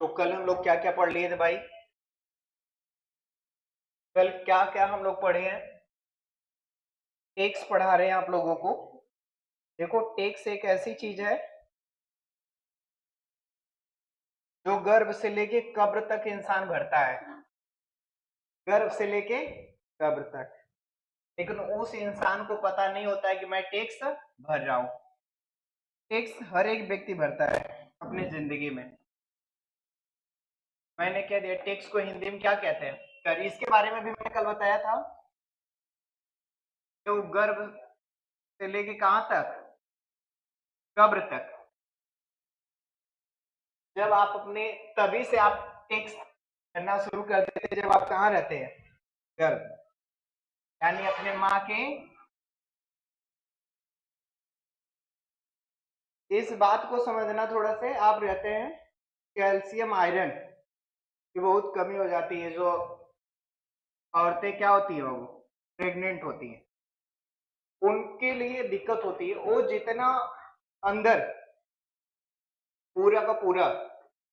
तो कल हम लोग क्या क्या पढ़ लिए थे भाई? कल क्या क्या हम लोग पढ़े हैं? टैक्स पढ़ा रहे हैं आप लोगों को। देखो, टैक्स एक ऐसी चीज है जो गर्भ से लेके कब्र तक इंसान भरता है। गर्भ से लेके कब्र तक। लेकिन उस इंसान को पता नहीं होता है कि मैं टैक्स भर रहा हूं। टैक्स हर एक व्यक्ति भरता है अपनी जिंदगी में। मैंने कह दिया टैक्स को हिंदी में क्या कहते हैं। कर इसके बारे में भी मैंने कल बताया था। जो गर्भ से लेके कहां तक? कब्र तक। जब आप अपने तभी से आप टैक्स करना शुरू कर देते जब आप कहाँ रहते हैं? गर्भ। यानी अपने माँ के। इस बात को समझना थोड़ा से, आप रहते हैं कैल्शियम आयरन की बहुत कमी हो जाती है। जो औरतें क्या होती है, वो प्रेग्नेंट होती हैं, उनके लिए दिक्कत होती है। वो जितना अंदर पूरा का पूरा,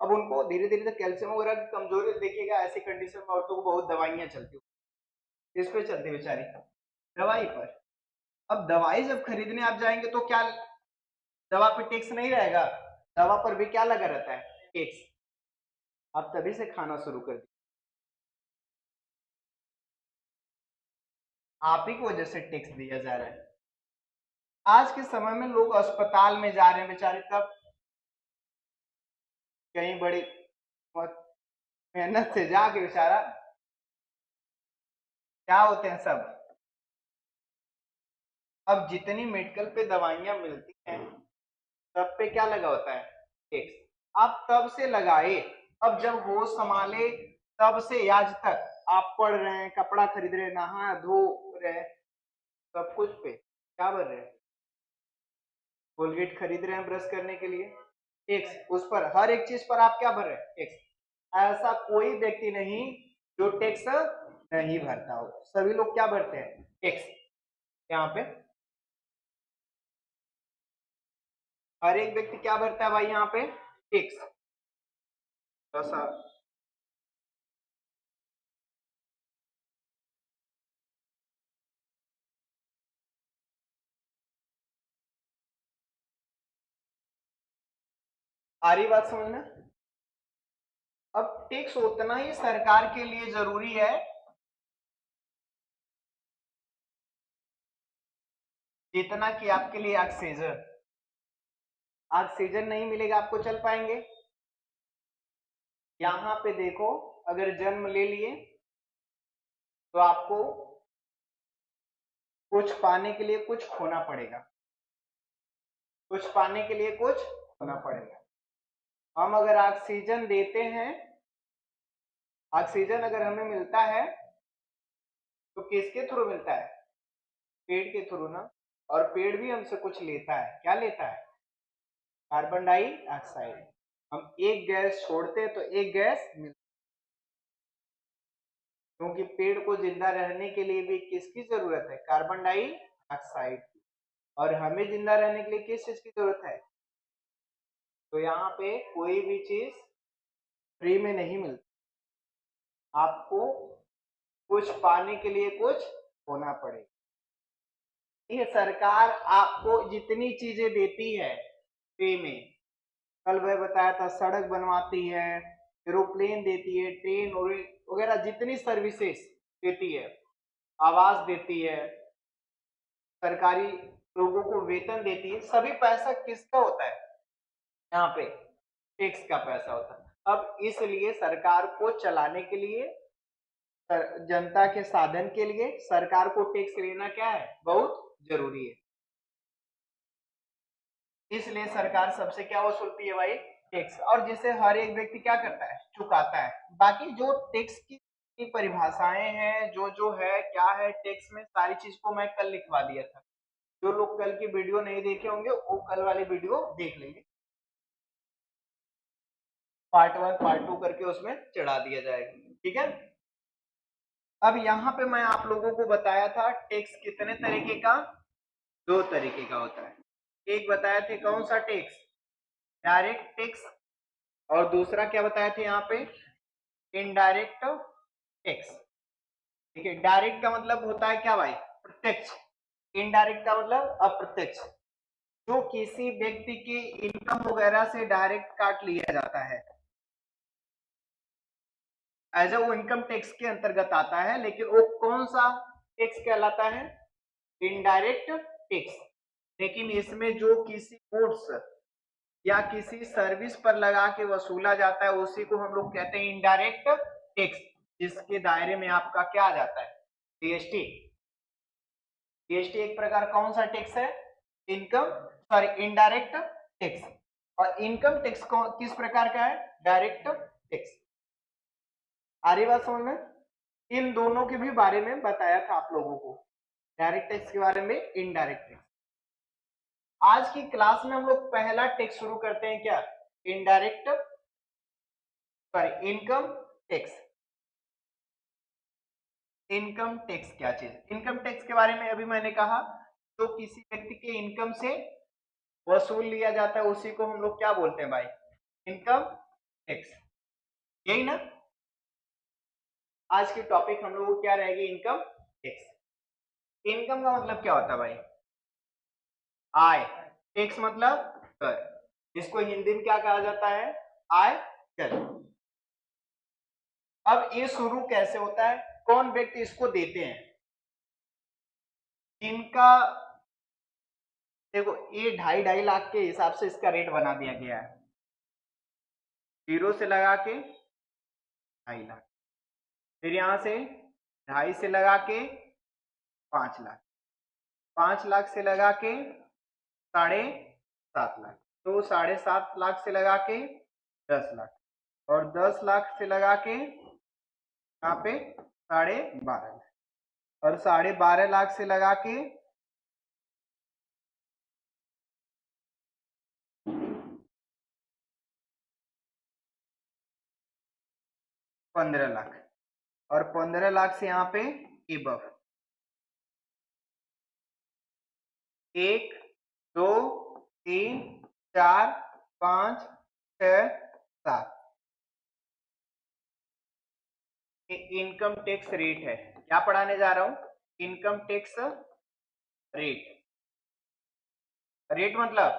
अब उनको धीरे धीरे कैल्शियम वगैरह की कमजोरी देखिएगा। ऐसी कंडीशन में औरतों को बहुत दवाइयां चलती है। इस पे चलती बेचारी दवाई पर। अब दवाई जब खरीदने आप जाएंगे तो क्या दवा पे टैक्स नहीं रहेगा? दवा पर भी क्या लगा रहता है? टैक्स। आप तभी से खाना शुरू कर दिए। आप ही की वजह से टैक्स दिया जा रहा है। आज के समय में लोग अस्पताल में जा रहे हैं बेचारे, तब कहीं बड़ी मेहनत से जाके बेचारा क्या होते हैं सब। अब जितनी मेडिकल पे दवाइयां मिलती हैं सब पे क्या लगा होता है? टैक्स। आप तब से लगाए, अब जब होश संभाले तब से आज तक आप पढ़ रहे हैं, कपड़ा खरीद रहे हैं, नहा धो रहे हैं, सब कुछ पे क्या भर रहे हैं? कोलगेट खरीद रहे हैं ब्रश करने के लिए, टैक्स। उस पर हर एक चीज पर आप क्या भर रहे हैं? टैक्स। ऐसा कोई व्यक्ति नहीं जो टैक्स नहीं भरता हो। सभी लोग क्या भरते हैं? टैक्स। यहाँ पे हर एक व्यक्ति क्या भरता है भाई? यहाँ पे टैक्स। ऐसा आ रही बात समझना। अब टैक्स उतना ही सरकार के लिए जरूरी है जितना कि आपके लिए ऑक्सीजन। ऑक्सीजन नहीं मिलेगा आपको, चल पाएंगे? यहाँ पे देखो, अगर जन्म ले लिए तो आपको कुछ पाने के लिए कुछ खोना पड़ेगा। कुछ पाने के लिए कुछ खोना पड़ेगा। हम अगर ऑक्सीजन देते हैं, ऑक्सीजन अगर हमें मिलता है तो किसके थ्रू मिलता है? पेड़ के थ्रू ना। और पेड़ भी हमसे कुछ लेता है। क्या लेता है? Carbon dioxide. हम एक गैस छोड़ते हैं तो एक गैस मिलती है। क्योंकि पेड़ को जिंदा रहने के लिए भी किसकी जरूरत है? कार्बन डाइऑक्साइड की। और हमें जिंदा रहने के लिए किस चीज की जरूरत है? तो यहाँ पे कोई भी चीज फ्री में नहीं मिलती। आपको कुछ पाने के लिए कुछ होना पड़ेगा। ये सरकार आपको जितनी चीजें देती है फ्री में, कल मैं बताया था, सड़क बनवाती है, एरोप्लेन देती है, ट्रेन वगैरह जितनी सर्विसेज देती है, आवास देती है, सरकारी लोगों को वेतन देती है, सभी पैसा किसका होता है? यहाँ पे टैक्स का पैसा होता है। अब इसलिए सरकार को चलाने के लिए, जनता के साधन के लिए सरकार को टैक्स लेना क्या है? बहुत जरूरी है। इसलिए सरकार सबसे क्या वसूलती है भाई? टैक्स। और जिसे हर एक व्यक्ति क्या करता है? चुकाता है। बाकी जो टैक्स की परिभाषाएं हैं, जो जो है क्या है टैक्स में, सारी चीज को मैं कल लिखवा दिया था। जो लोग कल की वीडियो नहीं देखे होंगे वो कल वाली वीडियो देख लेंगे। पार्ट 1 पार्ट 2 करके उसमें चढ़ा दिया जाएगा। ठीक है। अब यहाँ पे मैं आप लोगों को बताया था टैक्स कितने तरीके का? दो तरीके का होता है। एक बताए थे कौन सा टैक्स? Direct tax. और दूसरा क्या बताए थे यहाँ पे, इनडायरेक्ट टैक्स। ठीक है, डायरेक्ट का मतलब होता है क्या भाई, प्रत्यक्ष। इनडायरेक्ट का मतलब अप्रत्यक्ष, जो किसी व्यक्ति की इनकम वगैरह से डायरेक्ट काट लिया जाता है, एज ए वो इनकम टैक्स के अंतर्गत आता है। लेकिन वो कौन सा टैक्स कहलाता है, इनडायरेक्ट टैक्स। लेकिन इसमें जो किसी गुड्स या किसी सर्विस पर लगा के वसूला जाता है उसी को हम लोग कहते हैं इनडायरेक्ट टैक्स, जिसके दायरे में आपका क्या आ जाता है, जीएसटी। जीएसटी एक प्रकार कौन सा टैक्स है, इनकम सॉरी इनडायरेक्ट टैक्स। और इनकम टैक्स किस प्रकार का है, डायरेक्ट टैक्स। आ रही बात समझ में। इन दोनों के भी बारे में बताया था आप लोगों को, डायरेक्ट टैक्स के बारे में, इनडायरेक्ट टैक्स। आज की क्लास में हम लोग पहला टैक्स शुरू करते हैं, क्या, indirect sorry income tax. Income tax क्या चीज, इनकम टैक्स के बारे में अभी मैंने कहा, जो किसी व्यक्ति के इनकम से वसूल लिया जाता है उसी को हम लोग क्या बोलते हैं भाई, इनकम टैक्स। यही ना, आज की टॉपिक हम लोग को क्या रहेगी, इनकम टैक्स। इनकम का मतलब क्या होता है भाई, आय। टैक्स मतलब कर, इसको हिंदी में क्या कहा जाता है, आय कर। अब ये शुरू कैसे होता है, कौन व्यक्ति इसको देते हैं, इनका देखो ये 2.5 के हिसाब से इसका रेट बना दिया गया है, 0 से लगा के 2.5 लाख, फिर यहां से 2.5 से लगा के 5 लाख, 5 लाख से लगा के 7.5 लाख, तो 7.5 लाख से लगा के 10 लाख, और 10 लाख से लगा के यहाँ पे 12.5 लाख, और 12.5 लाख से लगा के 15 लाख, और 15 लाख से यहाँ पे एबव 1 2 3 4 5 6 7 इनकम टैक्स रेट है। क्या पढ़ाने जा रहा हूं, इनकम टैक्स रेट। रेट मतलब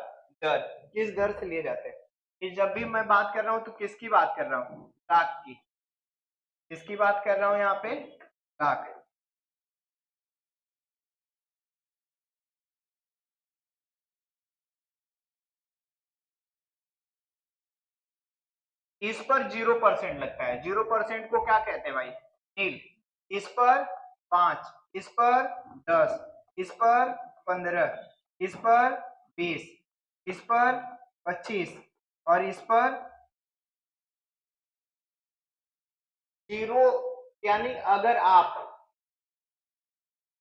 दर, किस दर से लिए जाते हैं। कि जब भी मैं बात कर रहा हूं तो किसकी बात कर रहा हूं, लाख की, किसकी बात कर रहा हूं यहाँ पे, लाख। इस पर 0% लगता है, 0% को क्या कहते हैं भाई, नील। इस पर 5, इस पर 10, इस पर 15, इस पर 20, इस पर 25, और इस पर 0। यानी अगर आप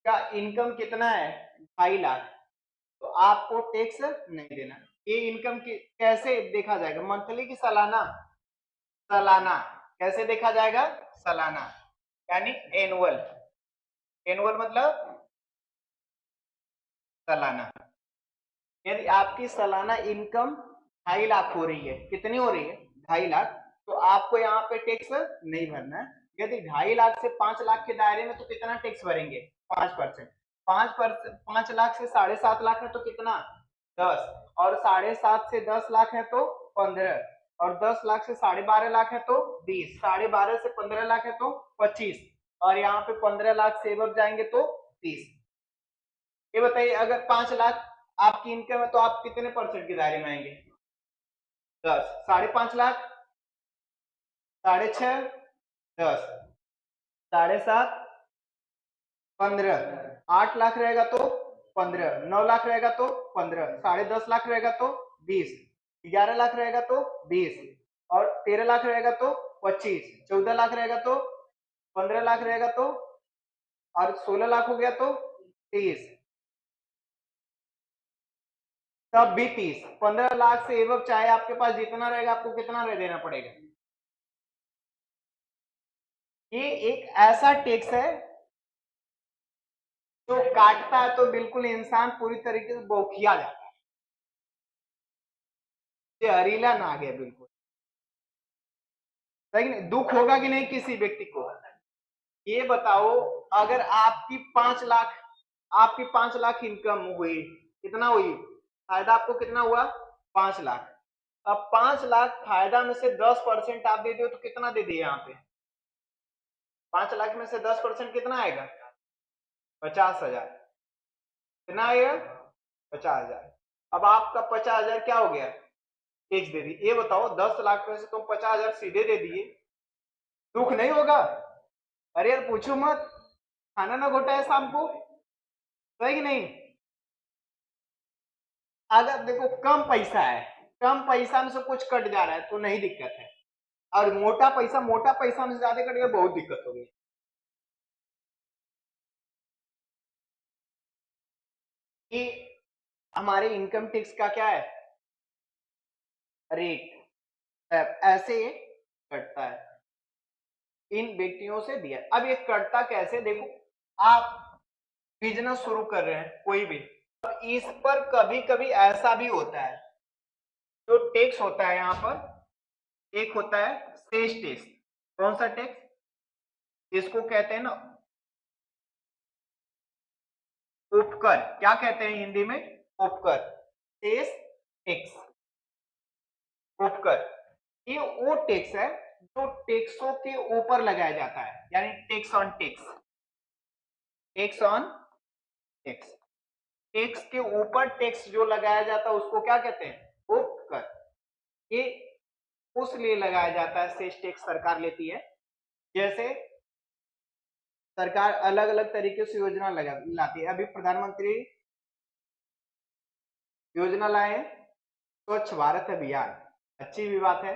का इनकम कितना है, 2.5 लाख, तो आपको टैक्स नहीं देना। ये इनकम की कैसे देखा जाएगा, मंथली की सालाना, सालाना। कैसे देखा जाएगा, सालाना, यानी एनुअल। एनुअल मतलब सालाना। यदि आपकी सालाना इनकम 2.5 लाख हो रही है, कितनी हो रही है, 2.5 लाख, तो आपको यहाँ पे टैक्स नहीं भरना है। यदि 2.5 लाख से 5 लाख के दायरे में तो कितना टैक्स भरेंगे, 5%। 5 लाख से 7.5 लाख है तो कितना, 10, और 7.5 से 10 लाख है तो 15, और 10 लाख से 12.5 लाख है तो 20, 12.5 से 15 लाख है तो 25, और यहाँ पे 15 लाख से एबव जाएंगे तो 30। ये बताइए, अगर 5 लाख आपकी इनकम है तो आप कितने परसेंट के दायरे में आएंगे, 10, 5.5 लाख, 6.5, 10, 7.5, 15, 8 लाख रहेगा तो 15, 9 लाख रहेगा तो 15, 10.5 लाख रहेगा तो 20, 11 लाख रहेगा तो 20, और 13 लाख रहेगा तो 25, 14 लाख रहेगा तो 15 लाख रहेगा तो, और 16 लाख हो गया तो 30, तब भी 30। 15 लाख से एवं चाहे आपके पास जितना रहेगा आपको कितना देना पड़ेगा। ये एक ऐसा टैक्स है जो काटता है तो बिल्कुल इंसान पूरी तरीके से बौखिया जाता है, हरीला ना आ गया बिल्कुल। सही नहीं? दुख होगा कि नहीं किसी व्यक्ति को? ये बताओ, अगर आपकी 5 लाख इनकम हुई, कितना हुई फायदा, आपको कितना हुआ 5 लाख। अब 5 लाख फायदा में से 10% आप दे दो तो कितना दे दिए यहाँ पे? 5 लाख में से 10% कितना आएगा? 50,000। कितना आएगा? 50,000। अब आपका 50,000 क्या हो गया? टैक्स दे दी। ये बताओ 10 लाख में से तुम 50,000 सीधे दे दिए, दुख नहीं होगा? अरे यार पूछो मत, खाना ना घोटा है शाम को, सही कि नहीं? अगर देखो कम पैसा है, कम पैसा में से कुछ कट जा रहा है तो नहीं दिक्कत है, और मोटा पैसा में से ज्यादा कट गया बहुत दिक्कत होगी। कि हमारे इनकम टैक्स का क्या है रेट, ऐसे कटता है, इन व्यक्तियों से दिया। अब ये कटता कैसे, देखो आप बिजनेस शुरू कर रहे हैं कोई भी, अब इस पर कभी कभी ऐसा भी होता है, जो टैक्स होता है यहाँ पर, एक होता है सेस टैक्स। कौन सा टैक्स? इसको कहते हैं ना उपकर, क्या कहते हैं हिंदी में? उपकर, सेस टैक्स, उपकर। ये वो टैक्स है जो टैक्सों के ऊपर लगाया जाता है, यानी tax on tax, tax on tax, tax के ऊपर टैक्स जो लगाया जाता है उसको क्या कहते हैं? उपकर। ये उस लिए लगाया जाता है, सेस टैक्स सरकार लेती है। जैसे सरकार अलग अलग तरीके से योजना लाती है, अभी प्रधानमंत्री योजना लाए स्वच्छ भारत अभियान, अच्छी भी बात है,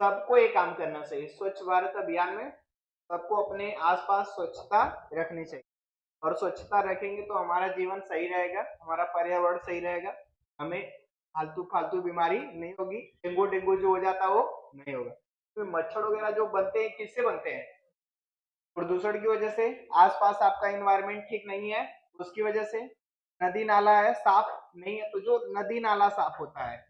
सबको ये काम करना चाहिए। स्वच्छ भारत अभियान में सबको अपने आसपास स्वच्छता रखनी चाहिए, और स्वच्छता रखेंगे तो हमारा जीवन सही रहेगा, हमारा पर्यावरण सही रहेगा, हमें फालतू फालतू बीमारी नहीं होगी, डेंगू डेंगू जो हो जाता है वो नहीं होगा। तो मच्छर वगैरह जो बनते हैं किससे बनते हैं? प्रदूषण की वजह से। आसपास आपका एनवायरनमेंट ठीक नहीं है उसकी वजह से। नदी नाला है साफ नहीं है, तो जो नदी नाला साफ होता है,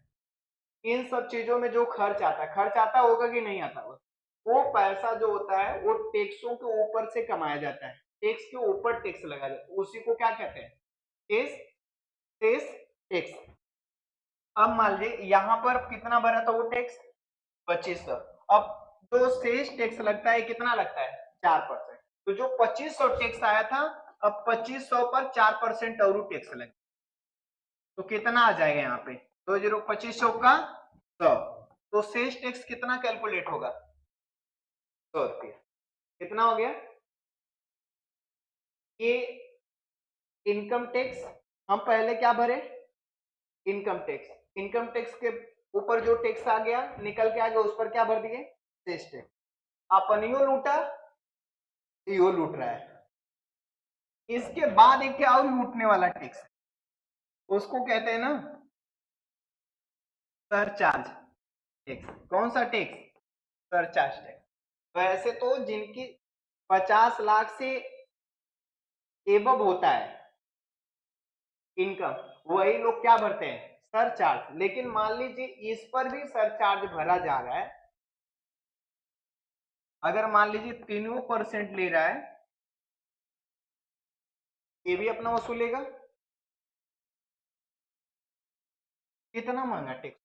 इन सब चीजों में जो खर्च आता होगा कि नहीं आता होगा, वो पैसा जो होता है वो टैक्सों के ऊपर से कमाया जाता है, टैक्स के ऊपर टैक्स लगाया जाता है, उसी को क्या कहते हैं? Cess cess tax. अब मान लीजिए यहाँ पर कितना भरा था वो टैक्स? 2500। अब जो सेस टैक्स लगता है कितना लगता है? 4%। तो जो 2500 टैक्स आया था, अब 2500 पर 4% और टैक्स लगे, तो कितना आ जाएगा यहाँ पे? 2500 का 100, तो सेस टैक्स कितना कैलकुलेट होगा? 100 रुपया। कितना हो गया? ये इनकम टैक्स, हम पहले क्या भरे? Income tax. इनकम टैक्स के ऊपर जो टैक्स आ गया निकल के आ गया, उस पर क्या भर दिए? Cess tax. अपन यो लूटा, यो लूट रहा है, इसके बाद एक क्या और लूटने वाला टैक्स, उसको कहते हैं ना सरचार्ज टैक्स। कौन सा टैक्स? Surcharge tax. वैसे तो जिनकी 50 लाख से एबव होता है इनकम, वही लोग क्या भरते हैं? सरचार्ज। लेकिन मान लीजिए इस पर भी सरचार्ज भरा जा रहा है, अगर मान लीजिए 3% ले रहा है, ये भी अपना वसूलेगा। कितना महंगा टैक्स?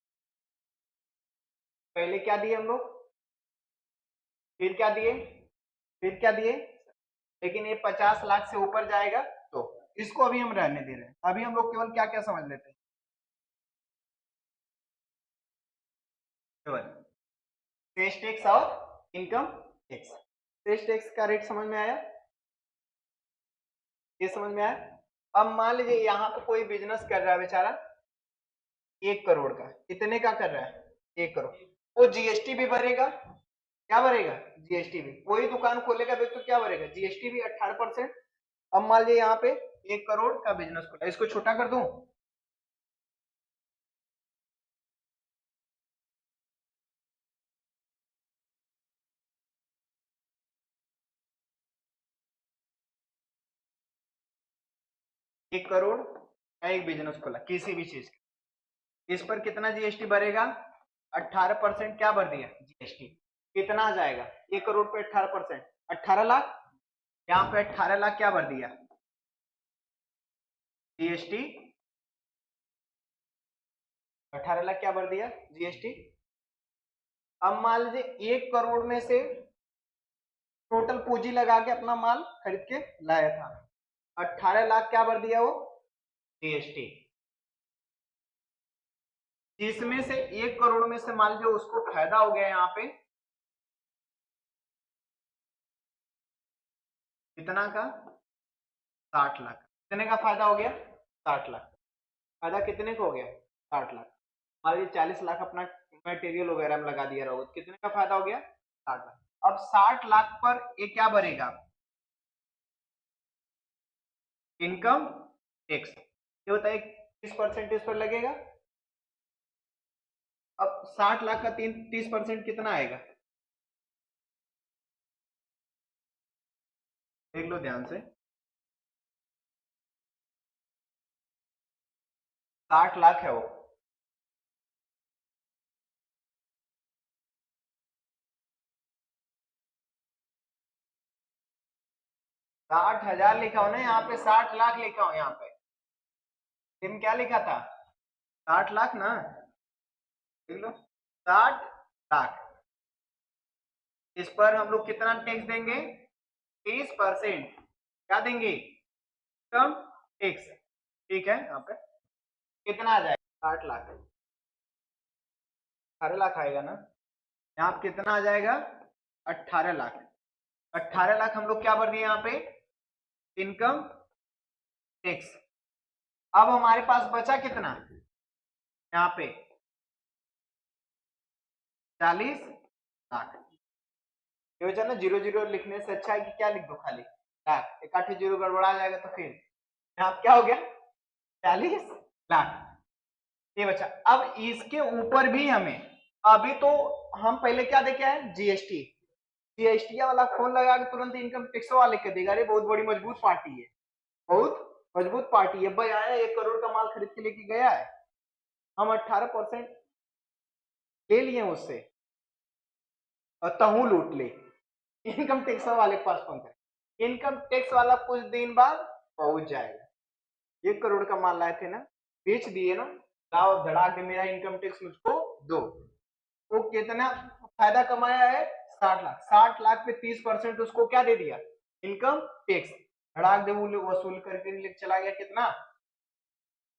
पहले क्या दिए हम लोग, फिर क्या दिए, फिर क्या दिए, लेकिन ये 50 लाख से ऊपर जाएगा तो इसको अभी हम रहने दे रहे हैं। अभी हम लोग केवल क्या क्या समझ लेते हैं, केवल सेस टैक्स और इनकम टैक्स। सेस टैक्स का रेट समझ में आया? ये समझ में आया? अब मान लीजिए यहाँ पे कोई बिजनेस कर रहा है बेचारा 1 करोड़ का, कितने का कर रहा है? 1 करोड़। वो जीएसटी भी भरेगा, क्या भरेगा? जीएसटी भी। कोई दुकान खोलेगा तो क्या भरेगा? जीएसटी भी 18%। अब मान लीजिए यहाँ पे 1 करोड़ का बिजनेस खोला, इसको छोटा कर दूं, एक करोड़ का एक बिजनेस खोला किसी भी चीज का, इस पर कितना जीएसटी भरेगा? 18% क्या भर दिया? जीएसटी। कितना आ जाएगा? 1 करोड़ पे 18%, 18 लाख। यहाँ पे 18 लाख क्या भर दिया? जीएसटी। 18 लाख क्या भर दिया? जीएसटी। अब मान लीजिए 1 करोड़ में से टोटल पूंजी लगा के अपना माल खरीद के लाया था, 18 लाख क्या भर दिया वो? जीएसटी। जिसमें से 1 करोड़ में से मान लीजिए उसको फायदा हो गया यहाँ पे कितना का? 60 लाख। कितने का फायदा हो गया? 60 लाख। फायदा कितने का हो गया? 60 लाख। मान लीजिए 40 लाख अपना मटेरियल वगैरह में लगा दिया रहो, कितने का फायदा हो गया? 60 लाख। अब 60 लाख पर ये क्या भरेगा? Income tax. ये बताइए 30% इस पर लगेगा। अब 60 लाख का 30% कितना आएगा? देख लो ध्यान से। 60 लाख है वो। 60,000 लिखा हो ना, यहाँ पे 60 लाख लिखा हो। यहाँ पे तुम क्या लिखा था? 60 लाख ना। देख लो 60 लाख। इस पर हम लोग कितना टैक्स देंगे? 30%। क्या देंगे? Income tax. ठीक है। यहाँ पे कितना आ जाएगा? 60 लाख। 18 लाख आएगा ना। यहाँ पे कितना आ जाएगा? 18 लाख। 18 लाख हम लोग क्या भर दिए यहाँ पे? Income tax. अब हमारे पास बचा कितना यहाँ पे? 40 लाख। ये बचा ना, 0 0 लिखने से अच्छा है कि क्या लिख दो खाली लाख, एक आठ जीरो गड़बड़ा जाएगा तो फिर यहाँ क्या हो गया? 40 लाख। ये बचा। अब इसके ऊपर भी हमें अभी तो हम पहले क्या देखे हैं? जीएसटी। जीएसटी वाला फोन लगा के तुरंत इनकम टैक्स वाले के देगा, अरे बहुत बड़ी मजबूत पार्टी है, बहुत मजबूत पार्टी है भाई। आया 1 करोड़ का माल खरीद के लेके गया है, हम 18% ले लिए उससे और तहु लूट ले। इनकम टैक्स वाले के पास फोन कर, इनकम टैक्स वाला कुछ दिन बाद पहुंच जाएगा। 1 करोड़ का माल लाए थे ना, बेच दिए ना, लाओ धड़ा के मेरा इनकम टैक्स मुझको दो। तो कितना फायदा कमाया है? 60 लाख। 60 लाख पे 30% उसको क्या दे दिया? Income tax. धड़ाक दे वसूल करके लेके चला गया कितना?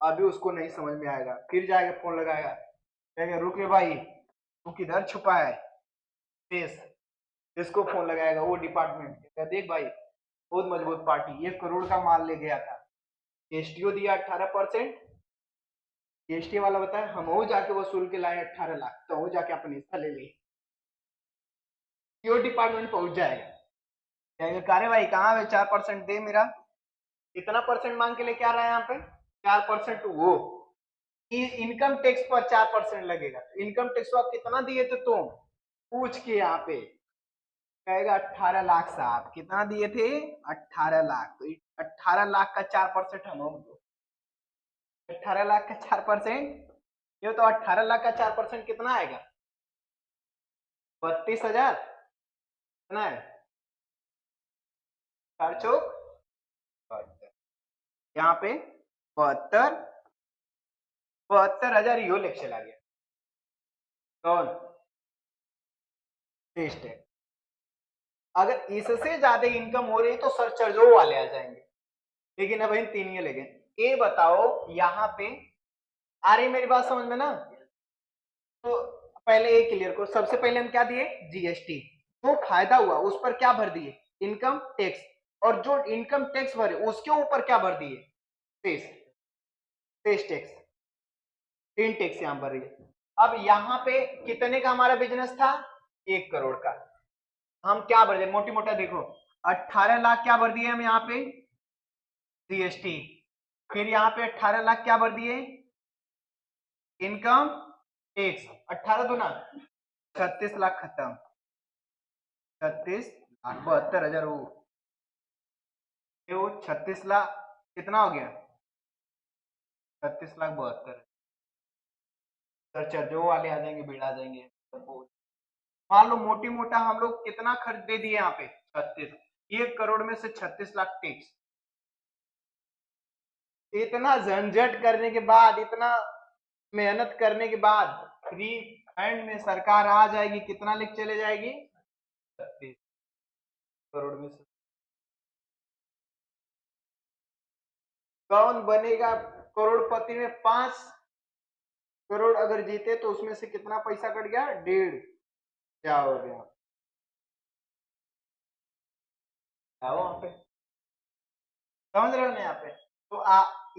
अभी उसको नहीं समझ में आएगा, फिर जाएगा फोन लगाएगा, कहेगा रुक रे भाई तू किधर छुपा है पेश। इसको फोन लगाएगा वो डिपार्टमेंट, देख भाई बहुत मजबूत पार्टी 1 करोड़ का माल ले गया था, जीएसटी दिया 18%। जीएसटी वाला बताया हम वो जाके वसूल के लाए 18 लाख, तो वो जाके अपने हिस्सा ले ली। डिपार्टमेंट पहुंच जाएगा, कहेगा अरे भाई कहाँ है? 4% दे मेरा। कितना परसेंट मांग के लेके आ रहा है यहाँ पे? 4%। वो इनकम टैक्स पर 4% लगेगा, तो इनकम टैक्स आप कितना दिए थे तुम? पूछ के यहाँ पे कहेगा 18 लाख साहब। कितना दिए थे? 18 लाख। तो 18 लाख का 4% हम दो। 18 लाख का 4%, ये तो 18 लाख का 4% कितना आएगा? 32,000। कितना है? 4 चौक 72। यहाँ पे 72,000 यो लेके चला गया कौन? टेस्ट है। अगर इससे ज्यादा इनकम हो रही तो सर चर्जो वाले आ जाएंगे, लेकिन अब इन तीन ये लगे। ये बताओ यहाँ पे आ रही मेरी बात समझ में ना? तो पहले ये क्लियर करो, सबसे पहले हम क्या दिए? जीएसटी। जो फायदा हुआ उस पर क्या भर दिए? Income tax. और जो इनकम टैक्स भरे उसके ऊपर क्या भर दिए? सेस। Cess tax. तीन टैक्स यहां भर रही है। अब यहाँ पे कितने का हमारा बिजनेस था? 1 करोड़ का। हम क्या भर दिए? मोटी मोटा देखो, 18 लाख क्या भर दिए हम यहाँ पे? जीएसटी। फिर यहाँ पे 18 लाख क्या भर दिए? Income tax. 18 दूना 36 लाख खत्म। 36,72,000 वो 36 लाख कितना हो गया? 36,72,000। सर जो वाले आ जाएंगे भीड़ आ जाएंगे। मान लो मोटी मोटा हम लोग कितना खर्च दे दिए यहाँ पे 36, 1 करोड़ में से 36 लाख टैक्स। इतना झंझट करने के बाद, इतना मेहनत करने के बाद फ्री हैंड में सरकार आ जाएगी, कितना लेके चले जाएगी? 36 करोड़ में से कौन बनेगा करोड़पति में? 5 करोड़ अगर जीते तो उसमें से कितना पैसा कट गया? 1.5। क्या हो गया? क्या वहां पे समझ रहे हो ना? यहाँ पे तो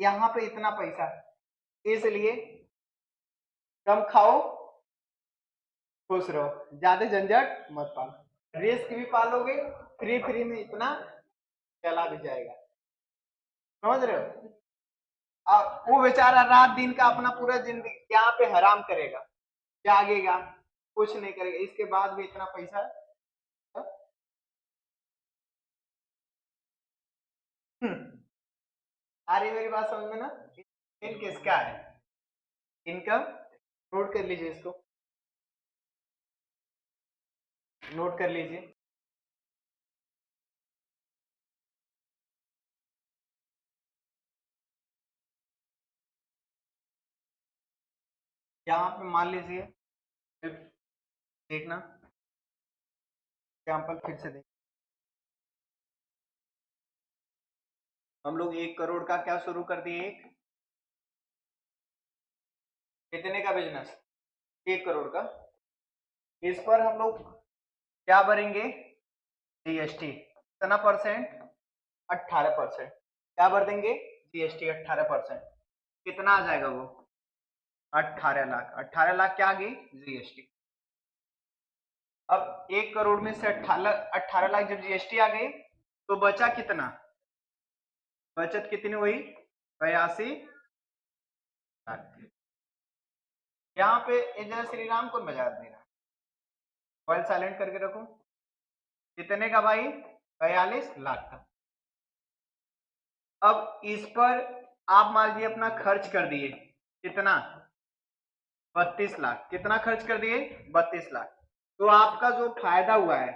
यहाँ पे इतना पैसा, इसलिए कम खाओ खुश रहो, ज्यादा झंझट मत पालो। रिस्क भी पालोगे, फ्री फ्री में इतना चला भी जाएगा। समझ रहे हो? अब वो बेचारा रात दिन का अपना पूरा जिंदगी यहाँ पे हराम करेगा, जागेगा, कुछ नहीं करेगा, इसके बाद भी इतना पैसा। आ रही मेरी बात समझ में ना? इन किसका है? इनकम। नोट कर लीजिए, इसको नोट कर लीजिए। यहाँ पे मान लीजिए, देखना एग्जाम्पल फिर से देख। हम लोग 1 करोड़ का क्या शुरू कर दिए? कितने का बिजनेस? 1 करोड़ का। इस पर हम लोग क्या भरेंगे? जीएसटी। कितना परसेंट? 18%। क्या भर देंगे? जीएसटी 18%। कितना आ जाएगा वो? 18 लाख। 18 लाख क्या आ गई? जीएसटी। अब 1 करोड़ में से 18 लाख जब जीएसटी आ गई तो बचा कितना? बचत कितनी हुई? 82 लाख। यहाँ पे जय श्री राम कौन बजा दे रहा है? मोबाइल साइलेंट करके रखो। कितने का भाई? 42 लाख का। अब इस पर आप मान लीजिए अपना खर्च कर दिए, कितना? 32 लाख। कितना खर्च कर दिए? 32 लाख। तो आपका जो फायदा हुआ है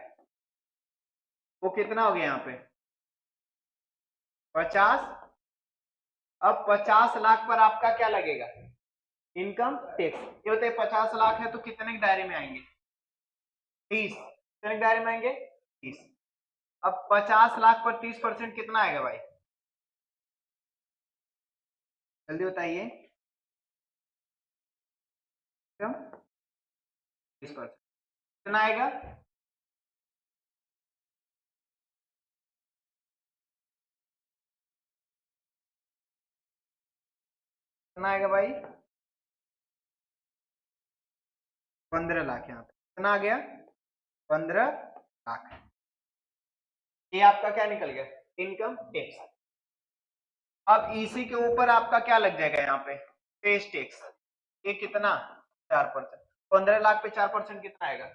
वो कितना हो गया यहाँ पे? 50। अब 50 लाख पर आपका क्या लगेगा? Income tax. ये होते 50 लाख है तो कितने के दायरे में आएंगे? 30। कितने के दायरे में आएंगे? 30। अब 50 लाख पर 30% कितना आएगा भाई? जल्दी बताइए। 30% कितना आएगा? कितना आएगा भाई? 15 लाख। यहाँ पे कितना आ गया? 15 लाख। ये आपका क्या निकल गया? Income tax. अब इसी के ऊपर आपका क्या लग जाएगा यहाँ पे? Sales tax. ये कितना? 4%। 15 लाख पे 4% कितना आएगा?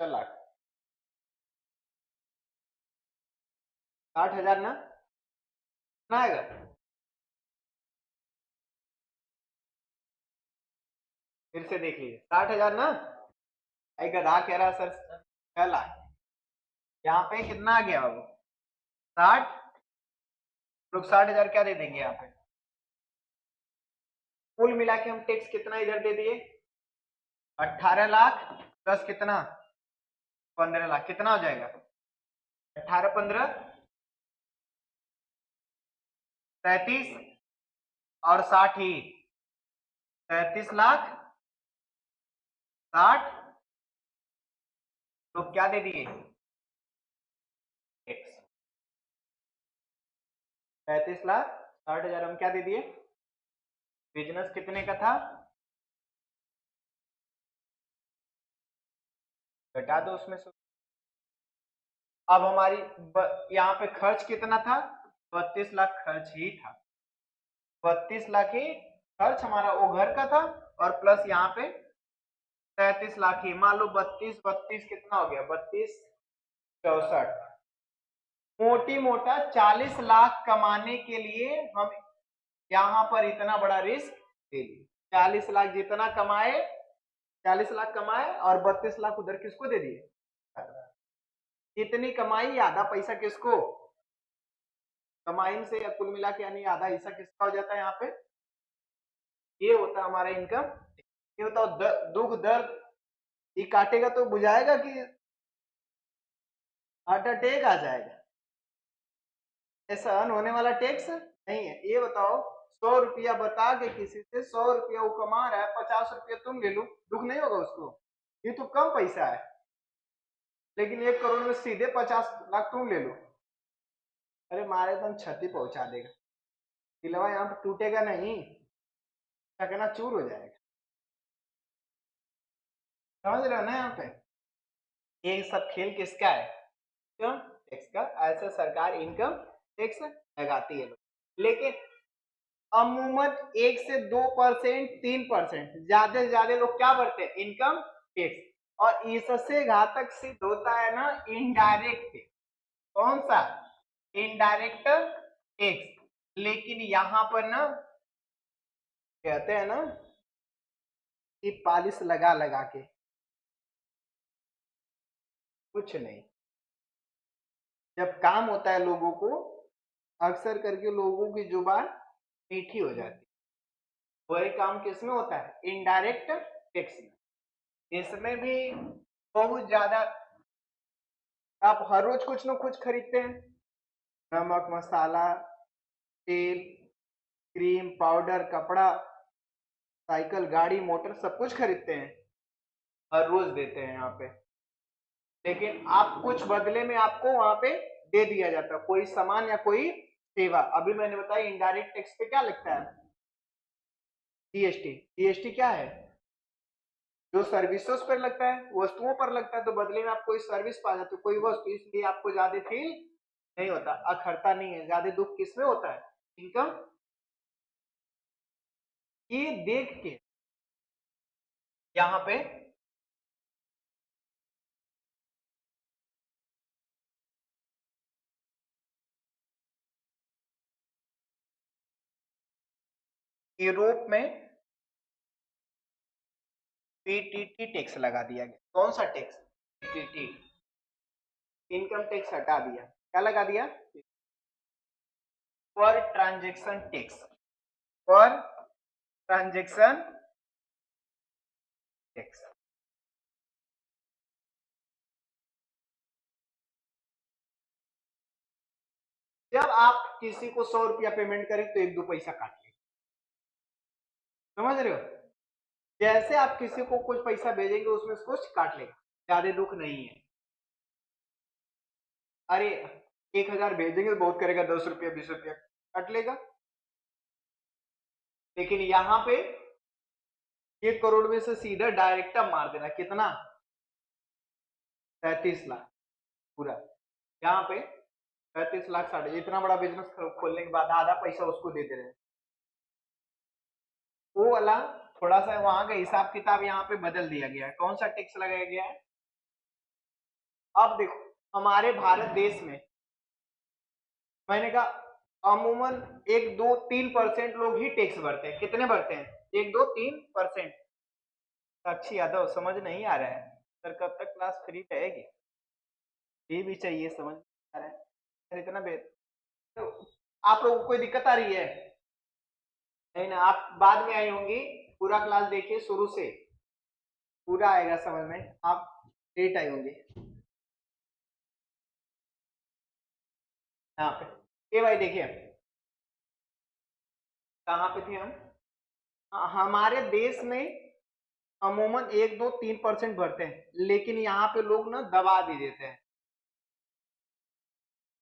6 लाख। 60,000 ना? कितना आएगा? फिर से देख लीजिए, 60,000 ना? एक गधा कह रहा सर 6 लाख। यहाँ पे कितना आ गया बाबू? 60। लोग 60,000 क्या दे देंगे यहाँ पे? कुल मिला के हम टैक्स कितना इधर दे दिए? 18 लाख प्लस कितना? 15 लाख। कितना हो जाएगा? 18 15 37 और 60 ही 37 लाख 60। तो क्या दे दिए? टैक्स। 35 लाख 60,000 हम क्या दे दिए? बिजनेस कितने का था? घटा दो उसमें से। अब हमारी यहाँ पे खर्च कितना था? 32 लाख खर्च ही था। 32 लाख ही खर्च हमारा वो घर का था, और प्लस यहाँ पे 33 लाख ही। मान लो 32 32 कितना हो गया? 32 64। मोटी मोटा 40 लाख कमाने के लिए हम यहाँ पर इतना बड़ा रिस्क ले लिए। 40 लाख जितना कमाए, 40 लाख कमाए और 32 लाख उधर किसको दे दिए? इतनी कमाई आधा पैसा किसको? कमाई से कुल मिला के यानी आधा हिस्सा किसका हो जाता है यहाँ पे? ये होता है हमारा इनकम। ये बताओ दुख दर्द ये काटेगा तो बुझाएगा कि हार्ट अटैक आ जाएगा? ऐसा होने वाला टैक्स नहीं है। ये बताओ 100 रुपया बता के किसी से 100 रुपया वो कमा रहा है, 50 रुपया तुम ले लो, दुख नहीं होगा उसको? ये तो कम पैसा है, लेकिन 1 करोड़ में सीधे 50 लाख तुम ले लो, अरे मारे तुम क्षति पहुंचा देगा। दिलवा यहाँ पे टूटेगा नहीं, चकना चूर हो जाएगा। समझ रहे हो ना? यहाँ पे ये सब खेल किसका है? क्यों? टैक्स का। ऐसे सरकार इनकम टैक्स लगाती है। लेकिन अमूमन 1 से 2%, 3% ज्यादा से ज्यादा लोग क्या भरते हैं? Income tax. और इससे घातक सिद्ध होता है ना इनडायरेक्ट टैक्स। कौन सा? Indirect tax. लेकिन यहां पर ना कहते हैं ना कि पॉलिश लगा लगा के कुछ नहीं। जब काम होता है लोगों को, अक्सर करके लोगों की जुबान मीठी हो जाती है। वही काम किसमें होता है? इनडायरेक्ट टैक्स में। इसमें भी बहुत ज्यादा आप हर रोज कुछ ना कुछ खरीदते हैं, नमक मसाला तेल क्रीम पाउडर कपड़ा साइकिल गाड़ी मोटर सब कुछ खरीदते हैं, हर रोज देते हैं यहाँ पे। लेकिन आप कुछ बदले में आपको वहां पे दे दिया जाता है, कोई सामान या कोई सेवा। अभी मैंने बताया इनडायरेक्ट टैक्स पे क्या लगता है? जीएसटी। जीएसटी क्या है? जो सर्विसेज पर लगता है, वस्तुओं पर लगता है, तो बदले में आप कोई सर्विस पा जाते हो, कोई वस्तु, इसलिए आपको ज्यादा फील नहीं होता, अखरता नहीं है। ज्यादा दुख किसमें होता है? इनकम। ये देख के यहाँ पे यूरोप में पीटीटी टैक्स लगा दिया गया। कौन सा टैक्स? पीटीटी। इनकम टैक्स हटा दिया, क्या लगा दिया? पर ट्रांजैक्शन टैक्स। पर ट्रांजैक्शन टैक्स। जब आप किसी को 100 रुपया पेमेंट करें तो 1-2 पैसा काट ले, समझ रहे हो? जैसे आप किसी को कुछ पैसा भेजेंगे उसमें से कुछ काट लेगा, ज्यादा दुख नहीं है। अरे 1,000 भेजेंगे तो बहुत करेगा, 10 रुपया 20 रुपया काट लेगा। लेकिन यहाँ पे 1 करोड़ में से सीधा डायरेक्ट मार देना, कितना? 37 लाख पूरा। यहाँ पे 35 लाख 60, इतना बड़ा बिजनेस खोलने के बाद आधा पैसा उसको दे दे रहे हैं। वो वाला थोड़ा सा वहां का हिसाब किताब यहाँ पे बदल दिया गया है। कौन सा टैक्स लगाया गया है? अब देखो हमारे भारत देश में मैंने कहा अमूमन 1-2-3% लोग ही टैक्स भरते हैं। कितने भरते हैं? 1-2-3%। साक्षी यादव समझ नहीं आ रहा है सर, कब तक क्लास फ्री रहेगी? ये भी चाहिए, समझ आ रहा है सर इतना तो आप लोगों को कोई दिक्कत आ रही है? नहीं ना, आप बाद में आई होंगी, पूरा क्लास देखिए शुरू से, पूरा आएगा समझ में। आप लेट आई होंगी यहाँ पे। ये भाई देखिए कहाँ पे थे हम? हमारे देश में अमूमन 1-2-3% भरते हैं, लेकिन यहाँ पे लोग ना दबा भी देते हैं।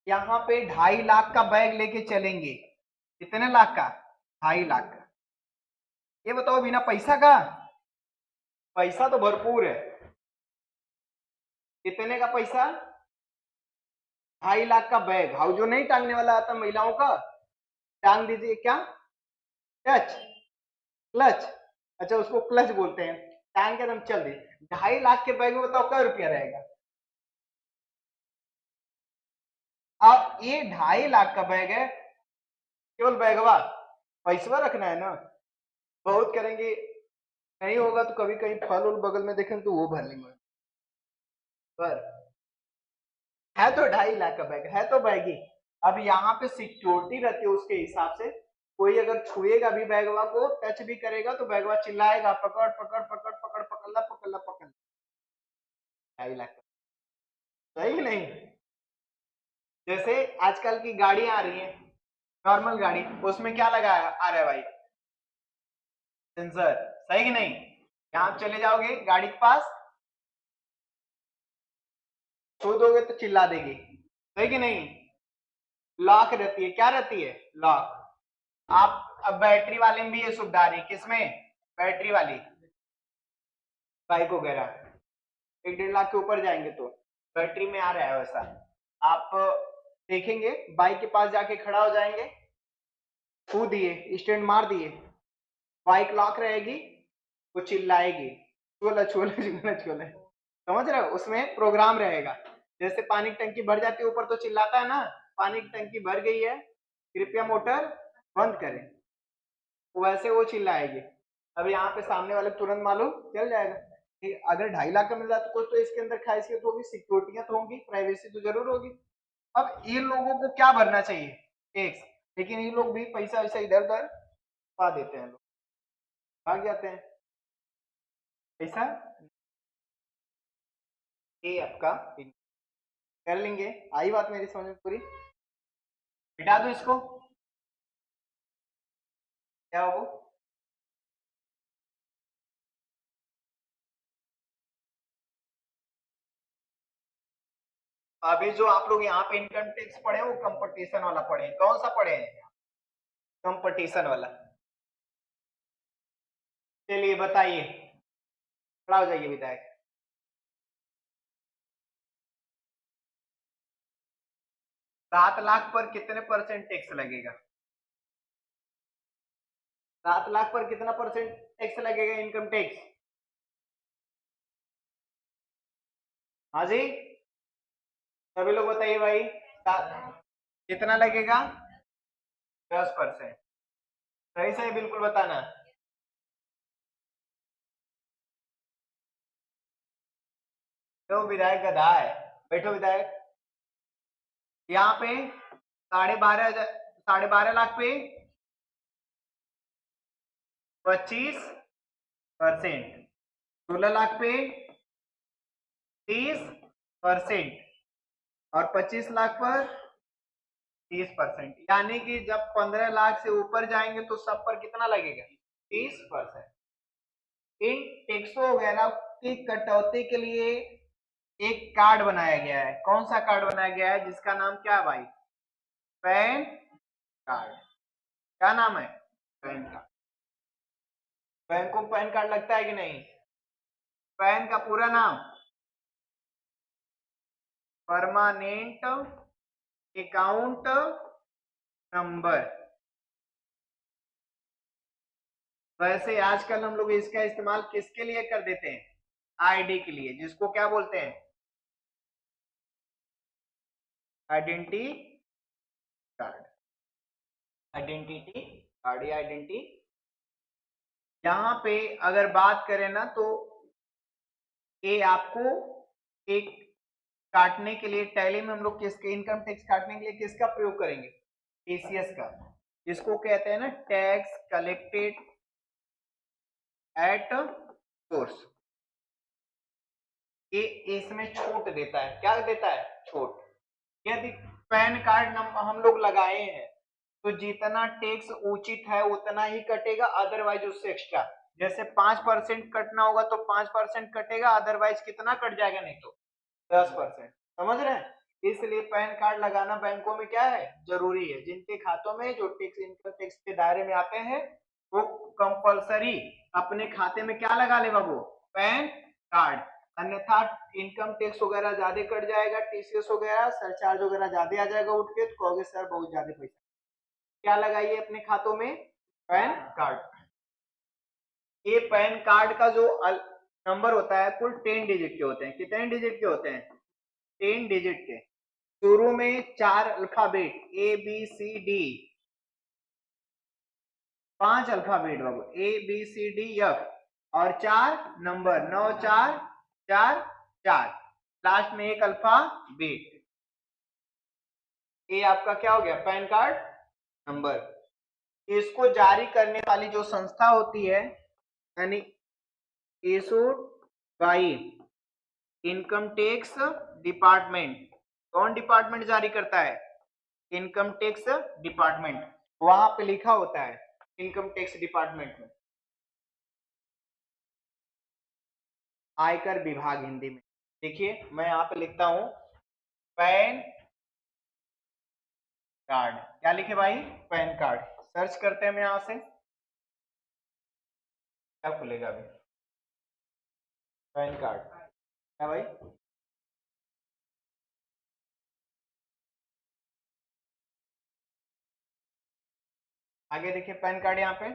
यहाँ पे 2.5 लाख का बैग लेके चलेंगे। कितने लाख का? 2.5 लाख का। ये बताओ बिना पैसा का? पैसा तो भरपूर है। कितने का पैसा? 2.5 लाख का बैग। हाउ जो नहीं टांगने वाला आता महिलाओं का, टांग दीजिए। क्या? क्लच। क्लच, अच्छा उसको क्लच बोलते हैं। टांग के एकदम चल दी। 2.5 लाख के बैग में बताओ क्या रुपया रहेगा? अब ये 2.5 लाख का बैग है, केवल बैगवा पैसा रखना है ना, बहुत करेंगे, नहीं होगा तो कभी कहीं फल उल बगल में देखें तो वो भर लेंगे। पर है तो 2.5 लाख का बैग, है तो बैग ही। अब यहाँ पे सिक्योरिटी रहती है उसके हिसाब से, कोई अगर छुएगा भी बैगवा को, टच भी करेगा तो बैगवा चिल्लाएगा पकड़ पकड़ पकड़ पकड़ पकड़ ला पकड़ ला पकड़। 2.5 लाख का, सही कि नहीं? जैसे आजकल की गाड़ी आ रही है, नॉर्मल गाड़ी, उसमें क्या लगाया आ रहा है भाई? सेंसर, सही कि नहीं? यहाँ चले जाओगे गाड़ी के पास, छू दोगे तो चिल्ला देगी, सही कि नहीं? लॉक रहती है, क्या रहती है? लॉक। आप अब बैटरी वाले में भी ये सुविधा आ रही है, किसमें? बैटरी वाली बाइक वगैरह 1-1.5 लाख के ऊपर जाएंगे तो बैटरी में आ रहा है वैसा। आप देखेंगे बाइक के पास जाके खड़ा हो जाएंगे, छू दिए, स्टैंड मार दिए, बाइक लॉक रहेगी, वो चिल्लाएगी छोला छोला छोला छोला, समझ रहे हो? उसमें प्रोग्राम रहेगा। जैसे पानी की टंकी भर जाती है ऊपर तो चिल्लाता है ना, पानी की टंकी भर गई है, कृपया मोटर बंद करें, वैसे वो चिल्लाएगी। अब यहाँ पे सामने वाले तुरंत मालूम चल जाएगा कि अगर 2.5 लाख का मिल रहा है तो कुछ तो इसके अंदर खासियत होगी, सिक्योरिटियां तो होंगी, प्राइवेसी तो जरूर होगी। अब इन लोगों को क्या भरना चाहिए? टैक्स। लेकिन ये लोग भी पैसा वैसा इधर उधर पा देते हैं, लोग भाग जाते हैं पैसा। ये आपका कर लेंगे, आई बात मेरी समझ में पूरी? मिटा दो इसको, क्या हो? अभी जो आप लोग यहाँ पे इनकम टैक्स पढ़े वो कंपटीशन वाला पढ़े, कौन सा पढ़े हैं? कंपटीशन वाला। चलिए बताइए, खड़ा हो जाइए विधायक। 7 लाख पर कितने परसेंट टैक्स लगेगा? 7 लाख पर कितना परसेंट टैक्स लगेगा, इनकम टैक्स? हाँ जी, सभी लोग बताइए भाई। कितना लगेगा? 10%। सही सही बिल्कुल बताना। तो विधायक गधा है, बैठो विधायक। यहाँ पे 12.5 लाख पे 25%, 16 लाख पे 30%, और 25 लाख पर 30%, यानी कि जब 15 लाख से ऊपर जाएंगे तो सब पर कितना लगेगा? 30%। इन टैक्सों वगैरह की कटौती के लिए एक कार्ड बनाया गया है। कौन सा कार्ड बनाया गया है, जिसका नाम क्या है भाई? Pan card. क्या नाम है? Pan card. बैंकों को पैन कार्ड लगता है कि नहीं? पैन का पूरा नाम परमानेंट अकाउंट नंबर। वैसे आजकल हम लोग इसका इस्तेमाल किसके लिए कर देते हैं? आईडी के लिए, जिसको क्या बोलते हैं? Identity card. आइडेंटिटी कार्ड या आइडेंटिटी। यहाँ पे अगर बात करें ना तो ये आपको एक काटने के लिए, टैली में हम लोग किसके इनकम टैक्स काटने के लिए किसका प्रयोग करेंगे? टीसीएस का। इसको कहते हैं ना टैक्स कलेक्टेड एट सोर्स। ये इसमें छूट देता है, क्या देता है? छूट। यदि पैन कार्ड नंबर हम लोग लगाए हैं तो जितना टैक्स उचित है उतना ही कटेगा, अदरवाइज उससे एक्स्ट्रा। जैसे 5% कटना होगा तो 5% कटेगा, अदरवाइज कितना कट जाएगा? नहीं तो 10%। समझ रहे हैं? इसलिए पैन कार्ड लगाना बैंकों में क्या है? जरूरी है। जिनके खातों में जो टैक्स इनकम टैक्स के दायरे में आते हैं वो कंपलसरी अपने खाते में क्या लगा ले बाबू? PAN card. अन्यथा इनकम टैक्स वगैरह ज्यादा कट जाएगा, टीसीएस वगैरह सरचार्ज वगैरह ज्यादा आ जाएगा उठ के, तो कहोगे सर बहुत ज्यादा पैसा। क्या लगाइए अपने खातों में? Pan card. ये पैन कार्ड का जो नंबर होता है कुल 10 डिजिट के होते हैं। कितने डिजिट के होते हैं? 10 डिजिट के। शुरू में 4 alphabet A B C D, 5 alphabet बाबू, A B C D F, और 4 नंबर, 9 4 4 4, लास्ट में एक अल्फाबेट। ये आपका क्या हो गया, पैन कार्ड नंबर। इसको जारी करने वाली जो संस्था होती है, यानी issued by income tax department, कौन डिपार्टमेंट जारी करता है, इनकम टैक्स डिपार्टमेंट, वहां पे लिखा होता है इनकम टैक्स डिपार्टमेंट में, आयकर विभाग हिंदी में। देखिए मैं यहाँ पे लिखता हूं पैन कार्ड, क्या लिखे भाई, पैन कार्ड। सर्च करते हैं हम यहां से, क्या खुलेगा अभी, पैन कार्ड, क्या भाई, आगे देखिए पैन कार्ड यहाँ पे,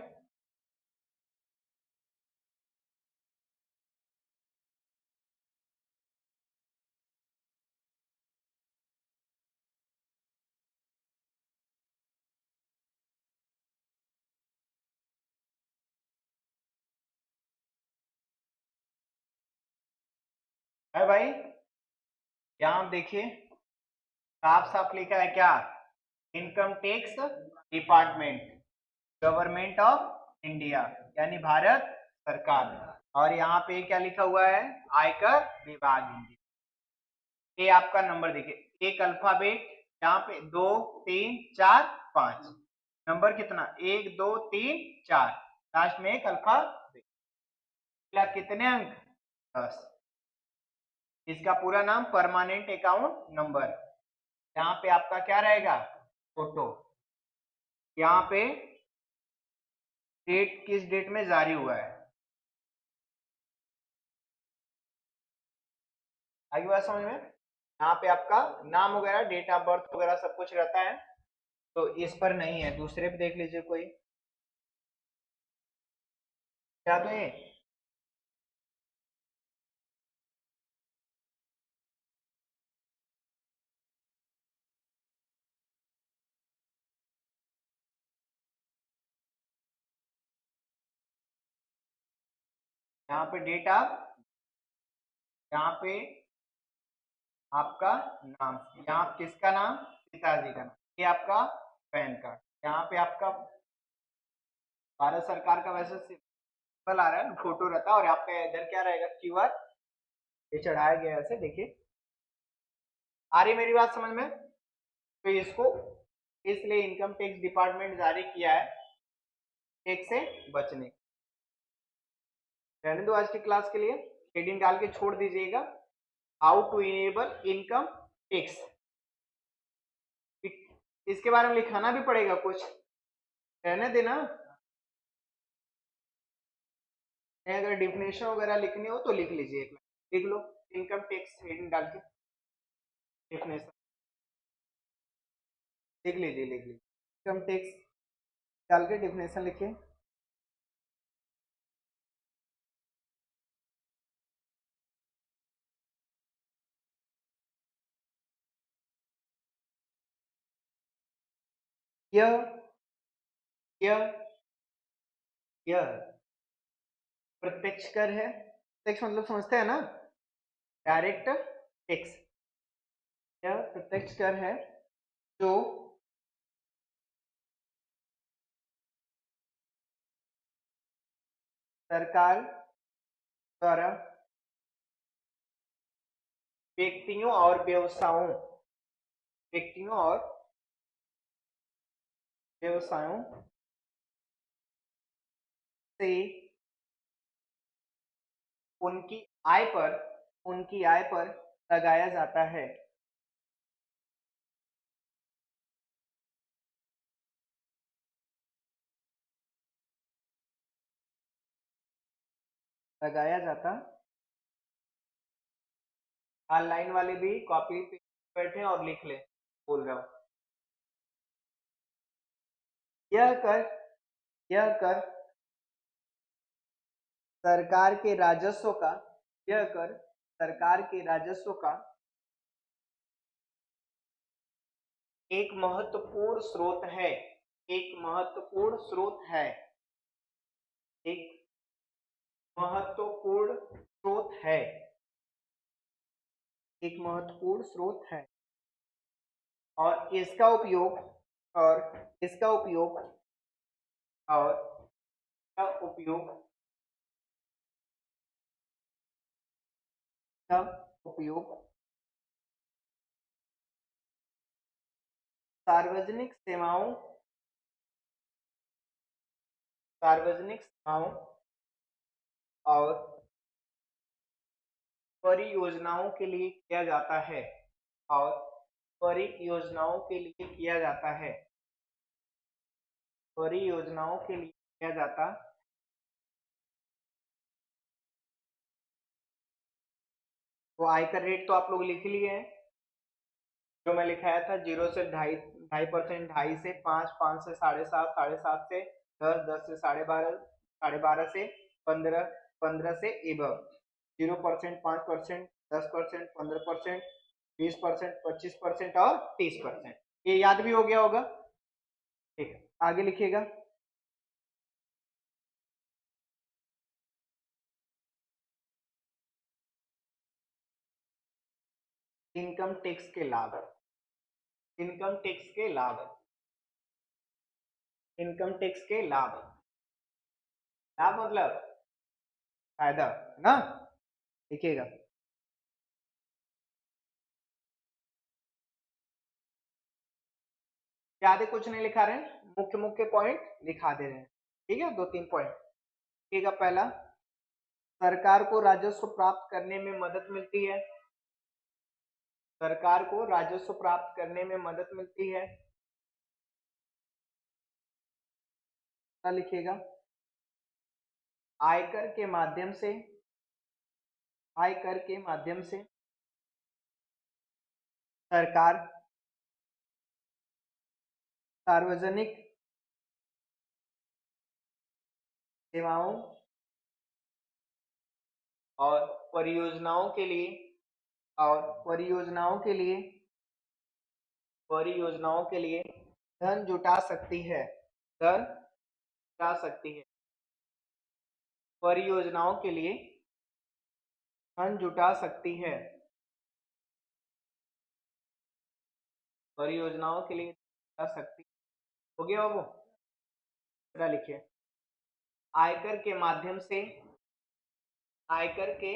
है भाई, यहाँ देखिए साफ साफ लिखा है क्या, income tax department, government of India, यानी भारत सरकार। और यहाँ पे क्या लिखा हुआ है, आयकर विभाग हिंदी। ये आपका नंबर देखिए, एक अल्फाबेट, यहाँ पे 2 3 4 5, नंबर कितना, 1 2 3 4, लास्ट में एक अल्फाबेट, कितने अंक, 10। इसका पूरा नाम परमानेंट अकाउंट नंबर। यहाँ पे आपका क्या रहेगा, फोटो, यहाँ पे डेट, किस डेट में जारी हुआ है, आगे बात समझ में। यहाँ पे आपका नाम वगैरह, डेट ऑफ बर्थ वगैरह सब कुछ रहता है, तो इस पर नहीं है, दूसरे पे देख लीजिए कोई, क्या तो ये, यहाँ पे डेट ऑफ, यहाँ पे आपका नाम, यहाँ किसका नाम, पिताजी का नाम, ये आपका पैन कार्ड, यहाँ पे आपका भारत सरकार का वैसे सिंबल आ रहा है, फोटो रहता है, और यहाँ पे इधर क्या रहेगा, क्यूआर, ये चढ़ाया गया है ऐसे, देखिए आ रही मेरी बात समझ में। तो इसको इसलिए इनकम टैक्स डिपार्टमेंट जारी किया है टैक्स से बचने। रहने दो आज की क्लास के लिए, हेडिंग डाल के छोड़ दीजिएगा, how to enable income tax, इसके बारे में लिखाना भी पड़ेगा कुछ, रहने देना, अगर डिफिनेशन वगैरह लिखनी हो तो लिख लीजिए, लिख लो इनकम टैक्स हेडिंग डाल के, डिफिनेशन लिख लीजिए, लिख लीजिए, इनकम टैक्स डाल के डिफिनेशन लिखिए। यह यह यह प्रत्यक्ष कर है, प्रत्यक्ष मतलब समझते हैं ना, डायरेक्ट टैक्स, यह प्रत्यक्ष कर है जो सरकार द्वारा व्यक्तियों और व्यवसायों, व्यक्तियों और व्यवसायों से उनकी आय पर, उनकी आय पर लगाया जाता है, लगाया जाता, ऑनलाइन वाले भी कॉपी पे बैठे और लिख ले, बोल रहा हूँ, यह कर, यह कर सरकार के राजस्व का, यह कर सरकार के राजस्व का एक महत्वपूर्ण स्रोत है, एक महत्वपूर्ण स्रोत है, एक महत्वपूर्ण स्रोत है, एक महत्वपूर्ण स्रोत है और इसका उपयोग और इसका उपयोग और इसका उपयोग का उपयोग सार्वजनिक सेवाओं और परियोजनाओं के लिए किया जाता है और परियोजनाओं के लिए किया जाता है, परियोजनाओं के लिए किया जाता। तो आयकर रेट तो आप लोग लिख लिए हैं, जो मैं लिखाया था 0 से 2.5%, 2.5 से 5, 5 से 7.5, 7.5 से 10, 10 से 12.5, 12.5 से 15, 15 से एबव 0%, 5%, 10%, 15%, 20%, 25% और 30%। ये याद भी हो गया होगा, ठीक है। आगे लिखिएगा, इनकम टैक्स के लाभ, इनकम टैक्स के लाभ, इनकम टैक्स के लाभ, लाभ मतलब फायदा है ना, लिखिएगा। ज्यादा कुछ नहीं लिखा रहे हैं, मुख्य मुख्य पॉइंट लिखा दे रहे हैं, ठीक है। 2-3 पॉइंट लिखिएगा। पहला, सरकार को राजस्व प्राप्त करने में मदद मिलती है, सरकार को राजस्व प्राप्त करने में मदद मिलती है। लिखिएगा, आयकर के माध्यम से, आयकर के माध्यम से सरकार सार्वजनिक सेवाओं और परियोजनाओं के लिए और परियोजनाओं के लिए परियोजनाओं के लिए धन जुटा सकती है, धन जुटा सकती है, परियोजनाओं के लिए धन जुटा सकती है, परियोजनाओं के लिए जुटा सकती। हो गया वो, लिखिए, आयकर के माध्यम से, आयकर के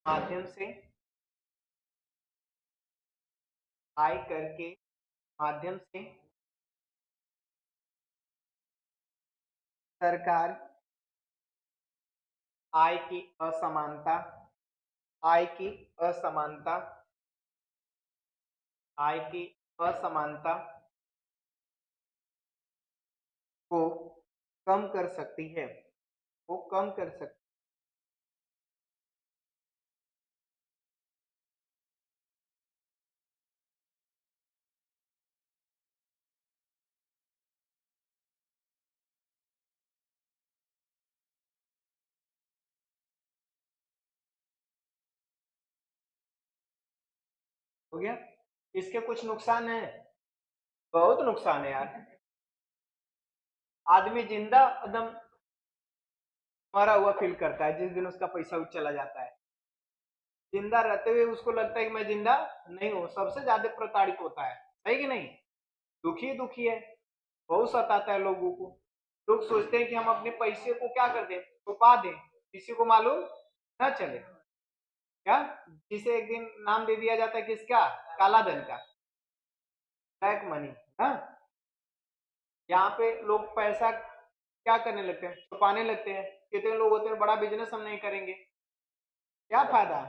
माध्यम से, आयकर के माध्यम से सरकार आय की असमानता, आय की असमानता, आय की असमानता को कम कर सकती है, वो कम कर सकती। हो गया। इसके कुछ नुकसान है, बहुत नुकसान है यार। आदमी जिंदा एकदम मरा हुआ फील करता है जिस दिन उसका पैसा चला जाता है। जिंदा रहते हुए उसको लगता है कि मैं जिंदा नहीं हूँ, सबसे ज्यादा प्रताड़ित होता है, सही कि नहीं। दुखी दुखी है, बहुत सताता है लोगों को। लोग सोचते हैं कि हम अपने पैसे को क्या कर दें, छुपा दें, किसी को मालूम ना चले। क्या, जिसे एक दिन नाम दे दिया जाता है किसका, काला धन का, ब्लैक मनी ना। यहाँ पे लोग पैसा क्या करने लगते हैं, छुपाने लगते हैं। कितने लोग होते हैं, बड़ा बिजनेस हम नहीं करेंगे, क्या फायदा।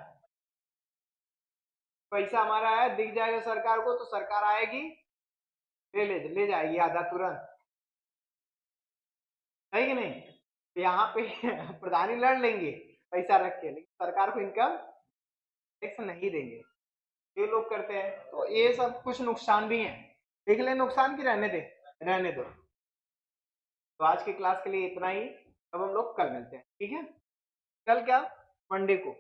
पैसा हमारा है, दिख जाएगा सरकार को तो सरकार आएगी, ले जाएगी आधा तुरंत, है कि नहीं। तो यहाँ पे प्रधानी लड़ लेंगे पैसा रख के, लेकिन सरकार को इनकम टैक्स नहीं देंगे, ये लोग करते हैं। तो ये सब कुछ नुकसान भी हैं, देख ले नुकसान की, रहने दे, रहने दो। तो आज की क्लास के लिए इतना ही, अब हम लोग कल मिलते हैं, ठीक है। कल क्या, मंडे को।